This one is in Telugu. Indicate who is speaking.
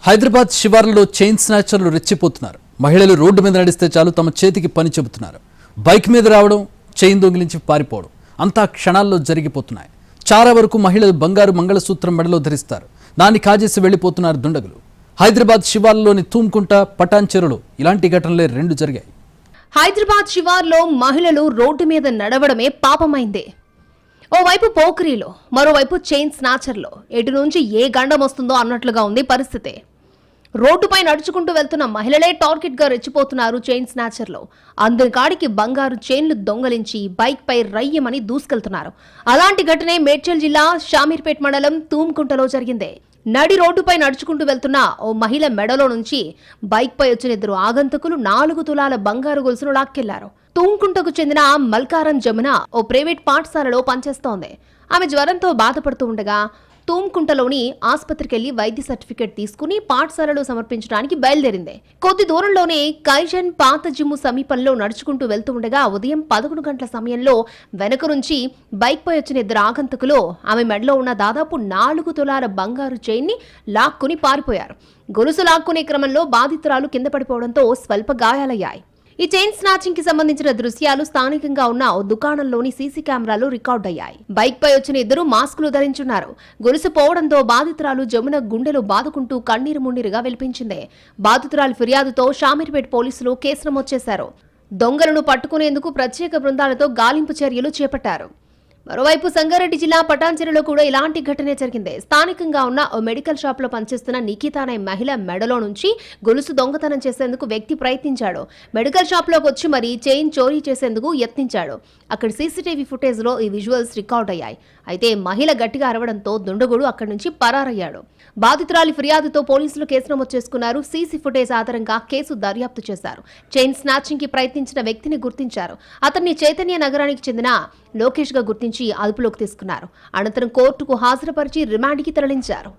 Speaker 1: హైదరాబాద్ శివార్లలో చైన్ స్నాచర్లు రెచ్చిపోతున్నారు. మహిళలు రోడ్డు మీద నడిస్తే చాలు తమ చేతికి పని చెబుతున్నారు. బైక్ మీద రావడం, చైన్ దొంగిలించి పారిపోవడం అంతా క్షణాల్లో జరిగిపోతున్నాయి. చాలా వరకు మహిళలు బంగారు మంగళసూత్రం మెడలో ధరిస్తారు. దాన్ని కాజేసి వెళ్లిపోతున్నారు దుండగులు. హైదరాబాద్ శివార్లలోని తూమ్కుంట, పటాన్ చెరువులో ఇలాంటి ఘటనలే 2 జరిగాయి.
Speaker 2: హైదరాబాద్ శివార్లో మహిళలు రోడ్డు మీద నడవడమే పాపమైందే. ఓవైపు పోకరీలో, మరోవైపు చైన్ స్నాచర్లో, ఎటు నుంచి ఏ గండం వస్తుందో అన్నట్లుగా ఉంది పరిస్థితి. రోడ్డుపై నడుచుకుంటూ వెళ్తున్న మహిళలే టార్గెట్ గా రెచ్చిపోతున్నారు చైన్ స్నాచర్లో. అందరి కాడికి బంగారు చైన్లు దొంగలించి బైక్ పై రయ్యమని దూసుకెళ్తున్నారు. అలాంటి ఘటనే మేడ్చల్ జిల్లా షామీర్పేట్ మండలం తూమ్కుంటలో జరిగింది. నడి రోడ్డుపై నడుచుకుంటూ వెళ్తున్న ఓ మహిళ మెడలో నుంచి బైక్ పై వచ్చిన 2 ఆగంతకులు 4 తులాల బంగారు గొలుసును లాక్కెళ్లారు. తూంకుంటకు చెందిన మల్కారం జమున ఓ ప్రైవేట్ పాఠశాలలో పనిచేస్తోంది. ఆమె జ్వరంతో బాధపడుతూ ఉండగా తూంకుంటలోని ఆసుపత్రికెళ్లి వైద్య సర్టిఫికేట్ తీసుకుని పాఠశాలలో సమర్పించడానికి బయలుదేరింది. కొద్ది దూరంలోనే కైజన్ పాత జిమ్ము సమీపంలో నడుచుకుంటూ వెళ్తూ ఉండగా ఉదయం 11 గంటల సమయంలో వెనక నుంచి బైక్ పై వచ్చిన 2 ఆగంతకులు ఆమె మెడలో ఉన్న దాదాపు 4 తులాల బంగారు చైన్ని లాక్కుని పారిపోయారు. గొలుసు లాక్కునే క్రమంలో బాధితురాలు కింద పడిపోవడంతో స్వల్ప గాయాలయ్యాయి. ఈ చైన్ స్నాచింగ్ కి సంబంధించిన దృశ్యాలు స్థానికంగా ఉన్న ఓ దుకాణంలోని సీసీ కెమెరాలో రికార్డ్ అయ్యాయి. బైక్ పై వచ్చిన 2 మాస్కులు ధరించున్నారు. గొలుసు పోవడంతో బాధితురాలు జమున గుండెలు బాదుకుంటూ కన్నీరు మున్నీరుగా విలిపించింది. బాధితురాలు ఫిర్యాదుతో షామీర్పేట్ పోలీసులు కేసు నమోదు చేశారు. దొంగలను పట్టుకునేందుకు ప్రత్యేక బృందాలతో గాలింపు చర్యలు చేపట్టారు. మరోవైపు సంగారెడ్డి జిల్లా పటాన్చెరులో కూడా ఇలాంటి ఘటనే జరిగింది. స్థానికంగా ఉన్న ఓ మెడికల్ షాప్ లో పనిచేస్తున్న నిఖిత అనే మహిళ మెడలో నుంచి గొలుసు దొంగతనం చేసేందుకు వ్యక్తి ప్రయత్నించాడు. మెడికల్ షాప్ లోకి వచ్చి మరీ చైన్ చోరీ చేసేందుకు యత్నించాడు. అక్కడ సీసీటీవీ ఫుటేజ్ లో ఈ విజువల్స్ రికార్డ్ అయ్యాయి. అయితే మహిళ గట్టిగా అరవడంతో దుండగుడు అక్కడి నుంచి పరారయ్యాడు. బాధితురాలి ఫిర్యాదుతో పోలీసులు కేసు నమోదు చేసుకున్నారు. సీసీ ఫుటేజ్ ఆధారంగా కేసు దర్యాప్తు చేశారు. చైన్ స్నాచింగ్ కి ప్రయత్నించిన వ్యక్తిని గుర్తించారు. అతన్ని చైతన్య నగరానికి చెందిన లోకేష్ గా గుర్తించి అదుపులోకి తీసుకున్నారు. అనంతరం కోర్టుకు హాజరుపరిచి రిమాండ్కి తరలించారు.